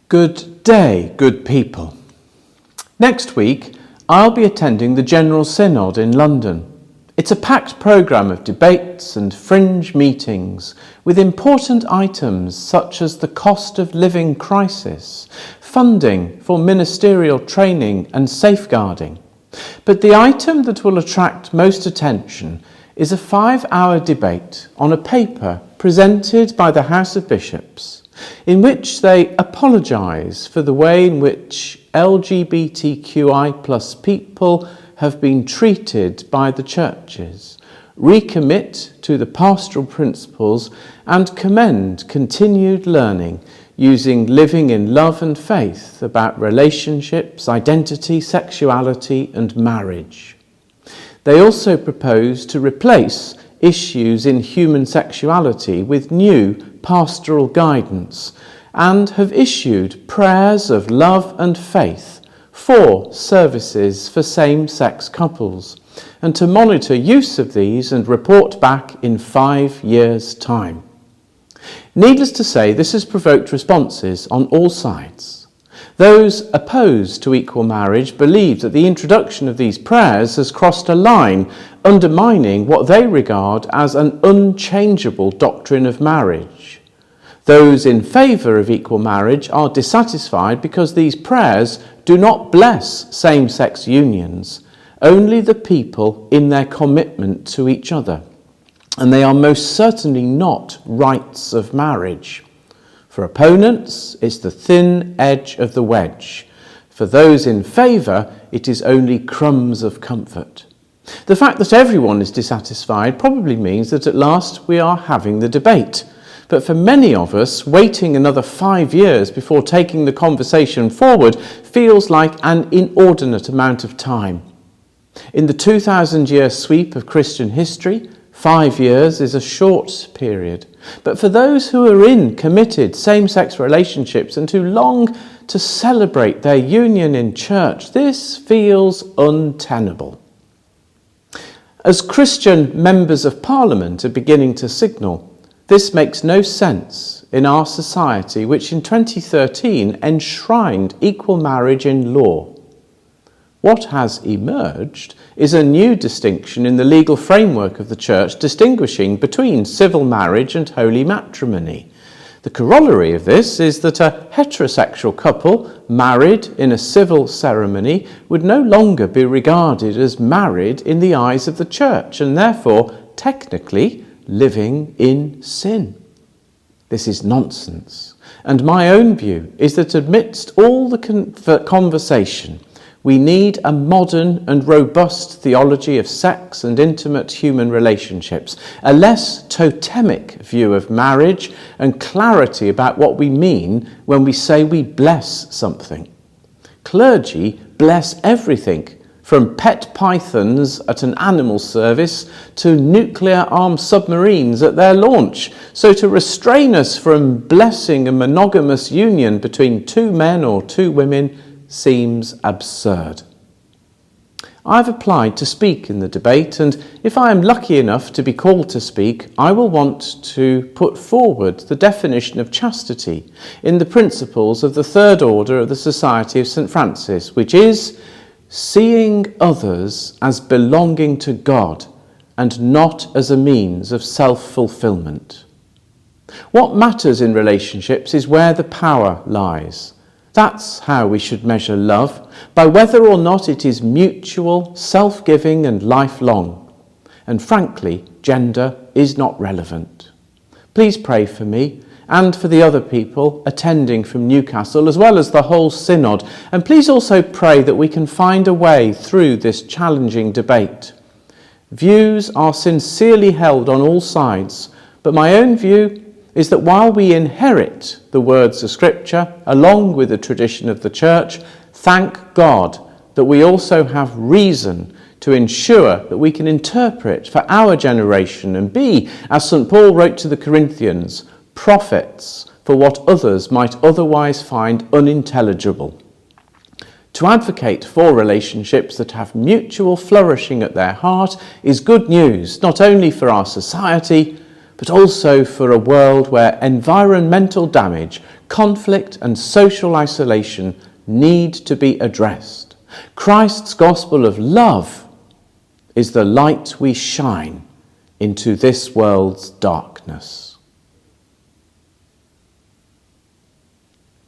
Good day, good people. Next week, I'll be attending the General Synod in London. It's a packed programme of debates and fringe meetings with important items such as the cost of living crisis, funding for ministerial training and safeguarding. But the item that will attract most attention is a 5-hour debate on a paper presented by the House of Bishops, in which they apologise for the way in which LGBTQI+ people have been treated by the churches, recommit to the pastoral principles and commend continued learning using living in love and faith about relationships, identity, sexuality and marriage. They also propose to replace issues in human sexuality with new pastoral guidance and have issued prayers of love and faith for services for same-sex couples and to monitor use of these and report back in 5 years' time. Needless to say, this has provoked responses on all sides. Those opposed to equal marriage believe that the introduction of these prayers has crossed a line, undermining what they regard as an unchangeable doctrine of marriage. Those in favour of equal marriage are dissatisfied because these prayers do not bless same-sex unions, only the people in their commitment to each other. And they are most certainly not rites of marriage. For opponents, it's the thin edge of the wedge. For those in favour, it is only crumbs of comfort. The fact that everyone is dissatisfied probably means that at last we are having the debate. But for many of us, waiting another 5 years before taking the conversation forward feels like an inordinate amount of time. In the 2,000-year sweep of Christian history, 5 years is a short period. But for those who are in committed same-sex relationships and who long to celebrate their union in church, this feels untenable. As Christian members of Parliament are beginning to signal, this makes no sense in our society, which in 2013 enshrined equal marriage in law. What has emerged is a new distinction in the legal framework of the Church, distinguishing between civil marriage and holy matrimony. The corollary of this is that a heterosexual couple married in a civil ceremony would no longer be regarded as married in the eyes of the Church and therefore technically living in sin. This is nonsense, and my own view is that amidst all the conversation, we need a modern and robust theology of sex and intimate human relationships, a less totemic view of marriage, and clarity about what we mean when we say we bless something. Clergy bless everything, from pet pythons at an animal service to nuclear-armed submarines at their launch. So to restrain us from blessing a monogamous union between 2 men or 2 women seems absurd. I've applied to speak in the debate, and if I am lucky enough to be called to speak, I will want to put forward the definition of chastity in the principles of the Third Order of the Society of St. Francis, which is seeing others as belonging to God and not as a means of self-fulfillment. What matters in relationships is where the power lies. That's how we should measure love, by whether or not it is mutual, self-giving and lifelong. And frankly, gender is not relevant. Please pray for me and for the other people attending from Newcastle, as well as the whole synod. And please also pray that we can find a way through this challenging debate. Views are sincerely held on all sides, but my own view is that while we inherit the words of Scripture along with the tradition of the Church, thank God that we also have reason to ensure that we can interpret for our generation and be, as St. Paul wrote to the Corinthians, prophets for what others might otherwise find unintelligible. To advocate for relationships that have mutual flourishing at their heart is good news, not only for our society, but also for a world where environmental damage, conflict and social isolation need to be addressed. Christ's gospel of love is the light we shine into this world's darkness.